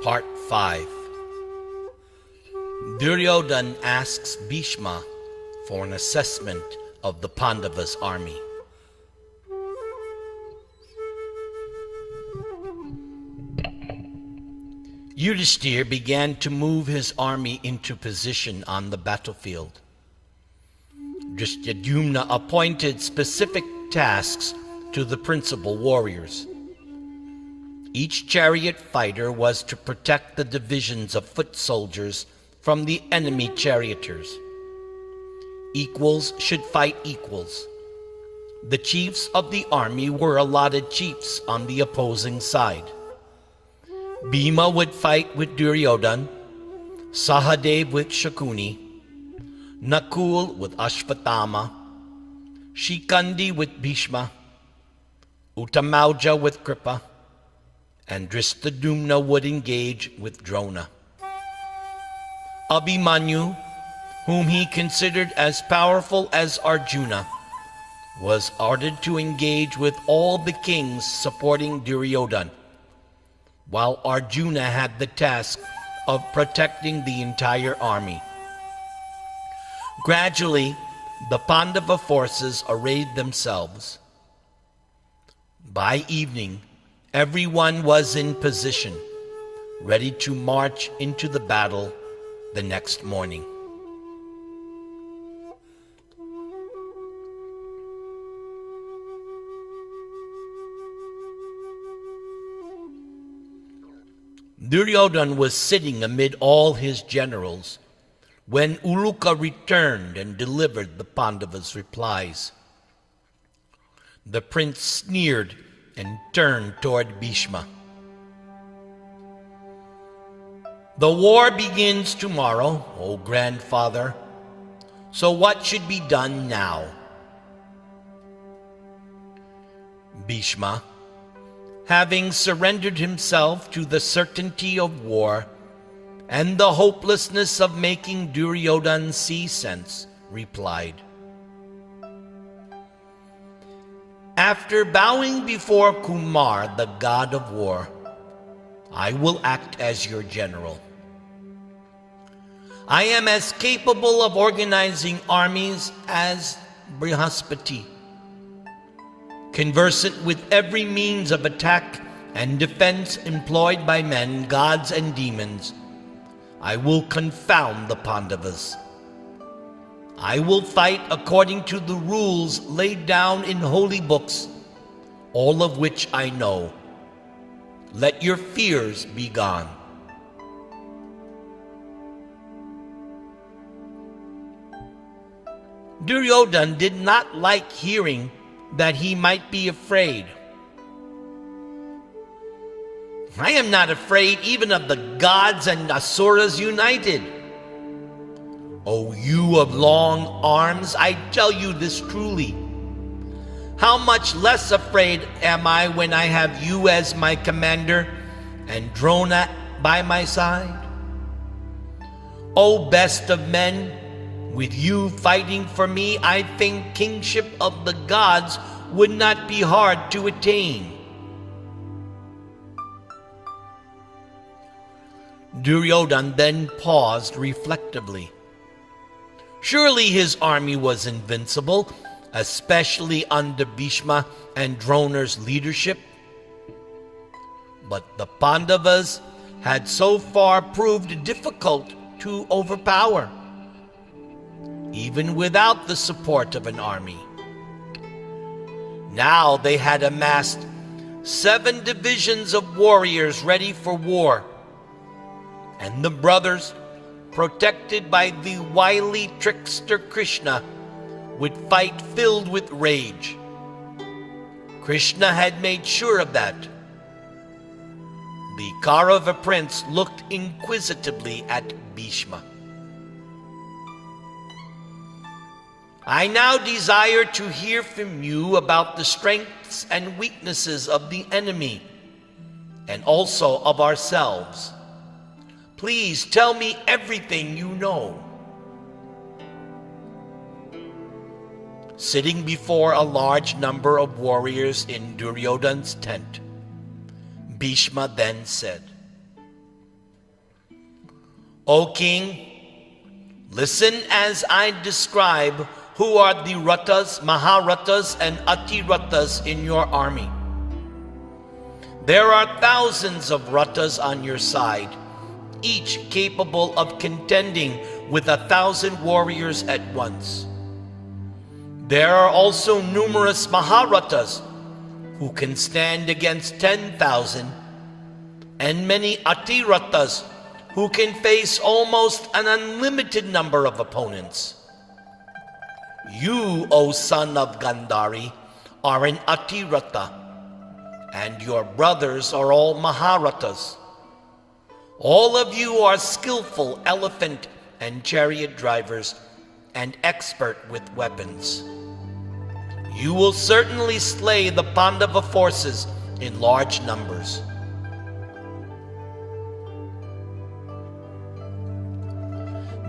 Part 5. Duryodhana asks Bheeshma for an assessment of the Pāndavas' army. Yudhishthira began to move his army into position on the battlefield. Duryodhana appointed specific tasks to the principal warriors. Each chariot fighter was to protect the divisions of foot soldiers from the enemy charioteers. Equals should fight equals. The chiefs of the army were allotted chiefs on the opposing side. Bhima would fight with Duryodhana, Sahadev with Shakuni, Nakul with Ashvatthama, Shikandi with Bheeshma, Uttamauja with Kripa, and Drishtadyumna would engage with Drona. Abhimanyu, whom he considered as powerful as Arjuna, was ordered to engage with all the kings supporting Duryodhana, while Arjuna had the task of protecting the entire army. Gradually, the Pandava forces arrayed themselves. By evening, everyone was in position, ready to march into the battle the next morning. Duryodhana was sitting amid all his generals when Uluka returned and delivered the Pandavas' replies. The prince sneered and turned toward Bheeshma. "The war begins tomorrow, O grandfather, so what should be done now?" Bheeshma, having surrendered himself to the certainty of war and the hopelessness of making Duryodhana see sense, replied, "After bowing before Kumar, the god of war, I will act as your general. I am as capable of organizing armies as Brihaspati, conversant with every means of attack and defense employed by men, gods, and demons. I will confound the Pandavas. I will fight according to the rules laid down in holy books, all of which I know. Let your fears be gone." Duryodhana did not like hearing that he might be afraid. "I am not afraid even of the gods and asuras united. O you of long arms, I tell you this truly. How much less afraid am I when I have you as my commander and Drona by my side? O best of men, with you fighting for me, I think kingship of the gods would not be hard to attain." Duryodhana then paused reflectively. Surely his army was invincible, especially under Bheeshma and Drona's leadership. But the Pandavas had so far proved difficult to overpower, even without the support of an army. Now they had amassed 7 divisions of warriors ready for war, and the brothers, protected by the wily trickster Krishna, would fight filled with rage. Krishna had made sure of that. The Kaurava prince looked inquisitively at Bheeshma. "I now desire to hear from you about the strengths and weaknesses of the enemy, and also of ourselves. Please tell me everything you know." Sitting before a large number of warriors in Duryodhana's tent, Bheeshma then said, O king, listen as I describe who are the Ratas, Mahāratas, and Atiratas in your army. There are thousands of Ratas on your side, each capable of contending with 1,000 warriors at once. There are also numerous Mahāratas who can stand against 10,000, and many Atiratas who can face almost an unlimited number of opponents. You, O son of Gandhari, are an Atirata, and your brothers are all Mahāratas. All of you are skillful elephant and chariot drivers and expert with weapons. You will certainly slay the Pandava forces in large numbers.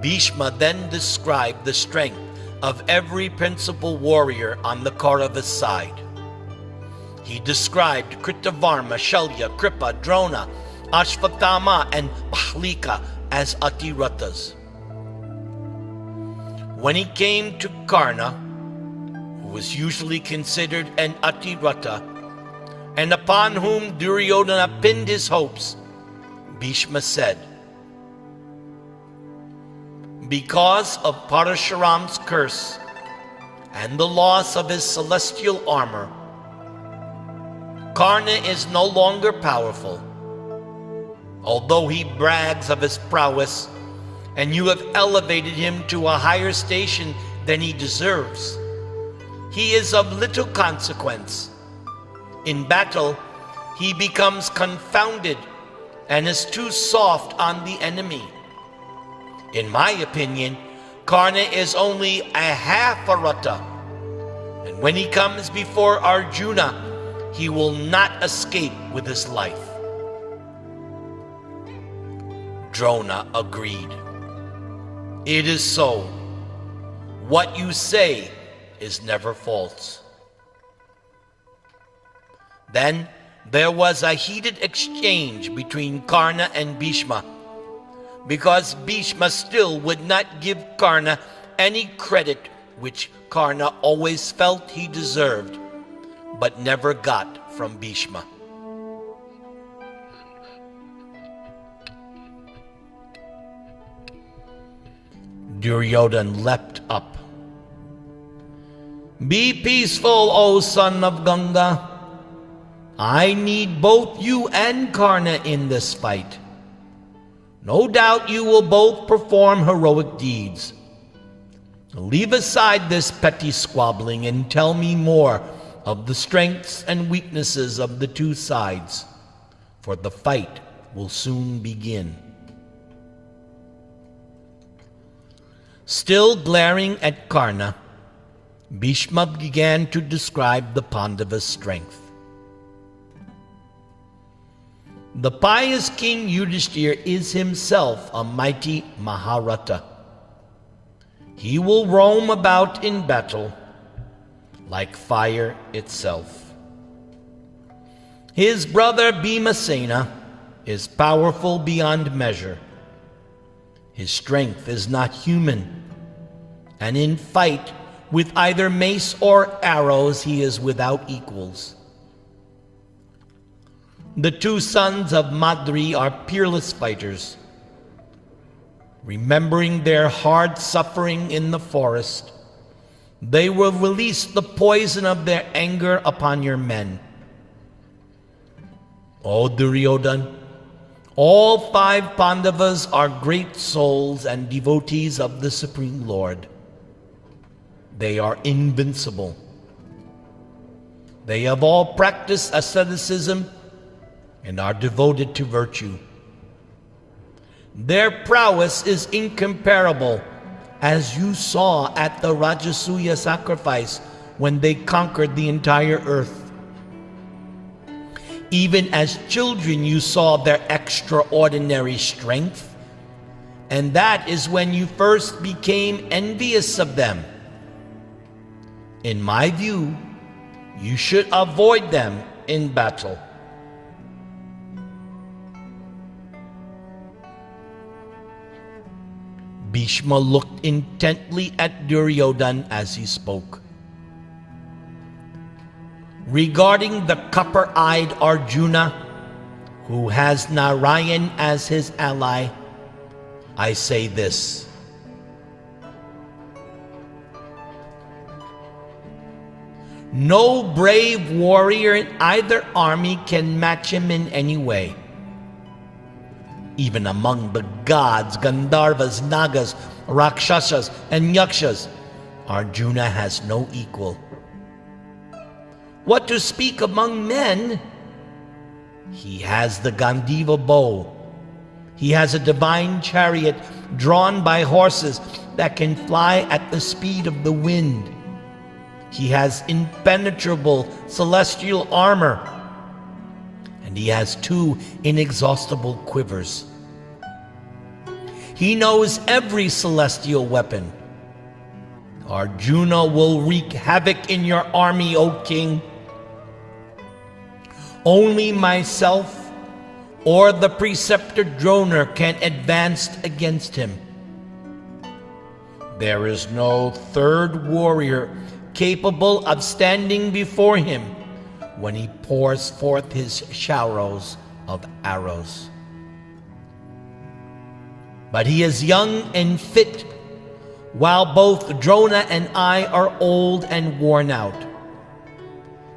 Bheeshma then described the strength of every principal warrior on the Kauravas side. He described Kritavarma, Shalya, Kripa, Drona, Ashvatthama, and Bahlika as Atiratas. When he came to Karna, who was usually considered an Atirata, and upon whom Duryodhana pinned his hopes, Bheeshma said, "Because of Parashuram's curse and the loss of his celestial armor, Karna is no longer powerful. Although he brags of his prowess, and you have elevated him to a higher station than he deserves, he is of little consequence. In battle, he becomes confounded and is too soft on the enemy. In my opinion, Karna is only a half a Rata, and when he comes before Arjuna, he will not escape with his life." Drona agreed. "It is so. What you say is never false." Then there was a heated exchange between Karna and Bheeshma, because Bheeshma still would not give Karna any credit which Karna always felt he deserved, but never got from Bheeshma. Duryodhana leapt up. "Be peaceful, O son of Ganga. I need both you and Karna in this fight. No doubt you will both perform heroic deeds. Leave aside this petty squabbling and tell me more of the strengths and weaknesses of the two sides, for the fight will soon begin." Still glaring at Karna, Bheeshma began to describe the Pandavas' strength. The pious King Yudhishthira is himself a mighty Mahārata. He will roam about in battle like fire itself. His brother Bhimasena is powerful beyond measure. His strength is not human, and in fight with either mace or arrows he is without equals. The two sons of Madri are peerless fighters. Remembering their hard suffering in the forest, they will release the poison of their anger upon your men. O Duryodhana, all 5 Pandavas are great souls and devotees of the Supreme Lord. They are invincible. They have all practiced asceticism and are devoted to virtue. Their prowess is incomparable, as you saw at the Rajasuya sacrifice when they conquered the entire earth. Even as children you saw their extraordinary strength, and that is when you first became envious of them. In my view, you should avoid them in battle. Bheeshma looked intently at Duryodhana as he spoke. Regarding the copper-eyed Arjuna, who has Narayan as his ally, I say this. No brave warrior in either army can match him in any way. Even among the gods, Gandharvas, Nagas, Rakshasas, and Yakshas, Arjuna has no equal. What to speak among men? He has the Gandiva bow. He has a divine chariot drawn by horses that can fly at the speed of the wind. He has impenetrable celestial armor, and he has 2 inexhaustible quivers. He knows every celestial weapon. Arjuna will wreak havoc in your army, O king. Only myself or the preceptor Drona can advance against him. There is no third warrior capable of standing before him when he pours forth his showers of arrows. But he is young and fit, while both Drona and I are old and worn out.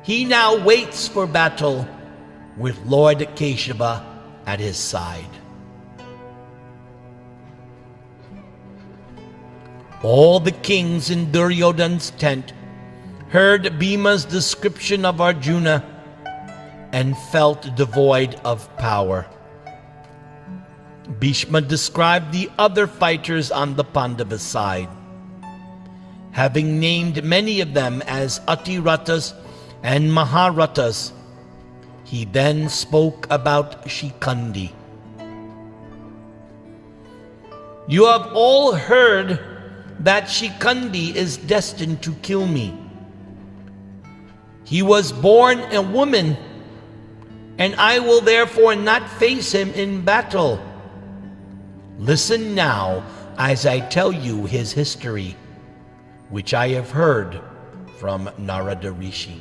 He now waits for battle with Lord Keshava at his side. All the kings in Duryodhana's tent heard Bhima's description of Arjuna and felt devoid of power. Bheeshma described the other fighters on the Pandavas side, having named many of them as Atiratas and Mahābhāratas. He then spoke about Shikandi. You have all heard that Shikandi is destined to kill me. He was born a woman, and I will therefore not face him in battle. Listen now as I tell you his history, which I have heard from Narada Rishi.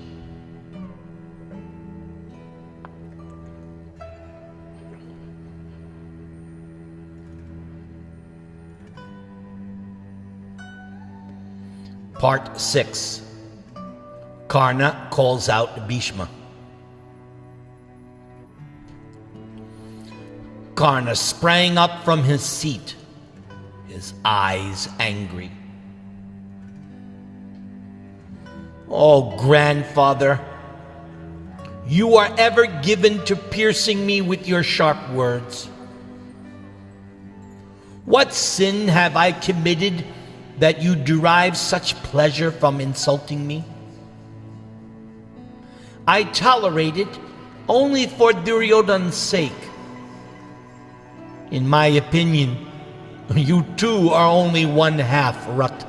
Part 6. Karna calls out Bheeshma. Karna sprang up from his seat, his eyes angry. Oh, grandfather, you are ever given to piercing me with your sharp words. What sin have I committed that you derive such pleasure from insulting me? I tolerate it only for Duryodhana's sake. In my opinion, you too are only one half rut.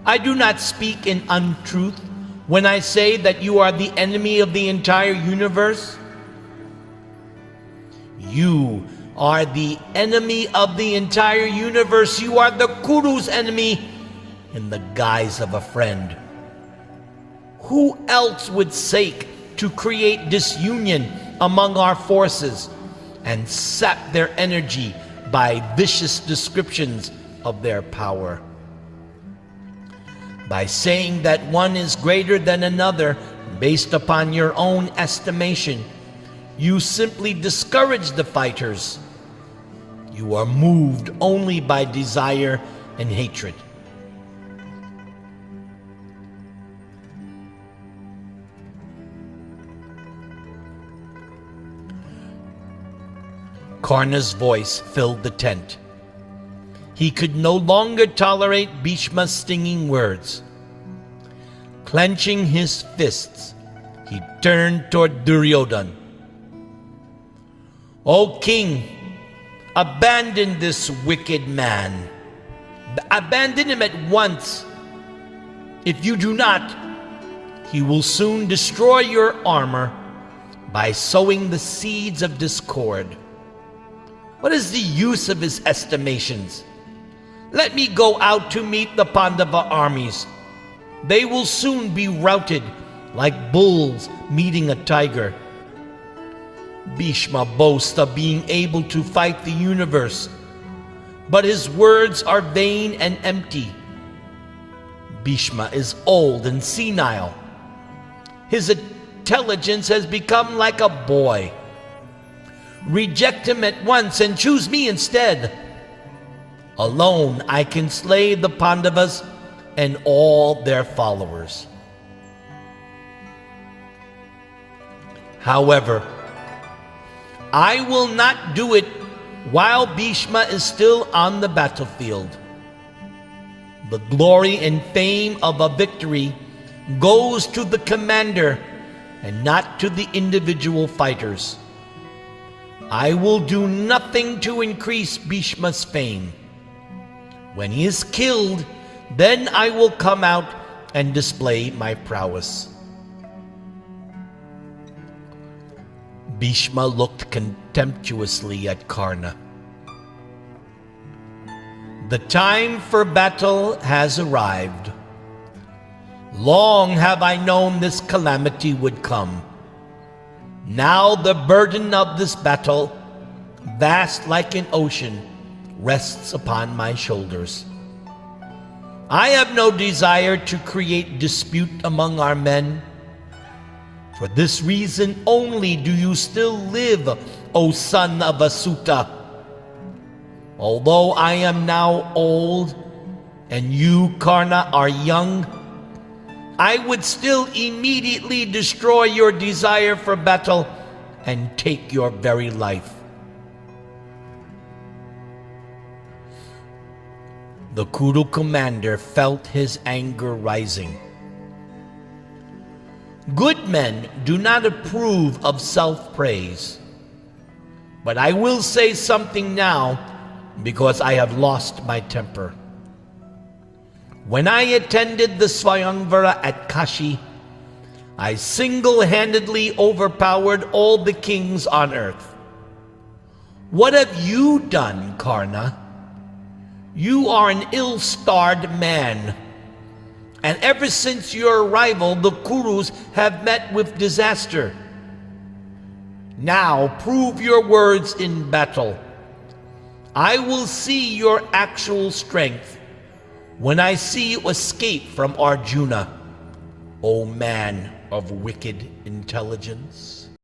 I do not speak in untruth when I say that you are the enemy of the entire universe. You are the enemy of the entire universe. You are the Kuru's enemy in the guise of a friend. Who else would seek to create disunion among our forces and sap their energy by vicious descriptions of their power? By saying that one is greater than another based upon your own estimation, you simply discourage the fighters. You are moved only by desire and hatred. Karna's voice filled the tent. He could no longer tolerate Bheeshma's stinging words. Clenching his fists, he turned toward Duryodhana. O king, abandon this wicked man. Abandon him at once. If you do not, he will soon destroy your armor by sowing the seeds of discord. What is the use of his estimations? Let me go out to meet the Pandava armies. They will soon be routed like bulls meeting a tiger. Bheeshma boasts of being able to fight the universe, but his words are vain and empty. Bheeshma is old and senile. His intelligence has become like a boy. Reject him at once and choose me instead. Alone I can slay the Pāndavas and all their followers. However, I will not do it while Bheeshma is still on the battlefield. The glory and fame of a victory goes to the commander and not to the individual fighters. I will do nothing to increase Bheeshma's fame. When he is killed, then I will come out and display my prowess. Bheeshma looked contemptuously at Karna. The time for battle has arrived. Long have I known this calamity would come. Now the burden of this battle, vast like an ocean, rests upon my shoulders. I have no desire to create dispute among our men. For this reason only do you still live, O son of Asuta. Although I am now old, and you, Karna, are young, I would still immediately destroy your desire for battle and take your very life. The Kuru commander felt his anger rising. Good men do not approve of self-praise. But I will say something now because I have lost my temper. When I attended the Swayamvara at Kashi, I single-handedly overpowered all the kings on earth. What have you done, Karna? You are an ill-starred man. And ever since your arrival, the Kurus have met with disaster. Now prove your words in battle. I will see your actual strength when I see you escape from Arjuna, O man of wicked intelligence.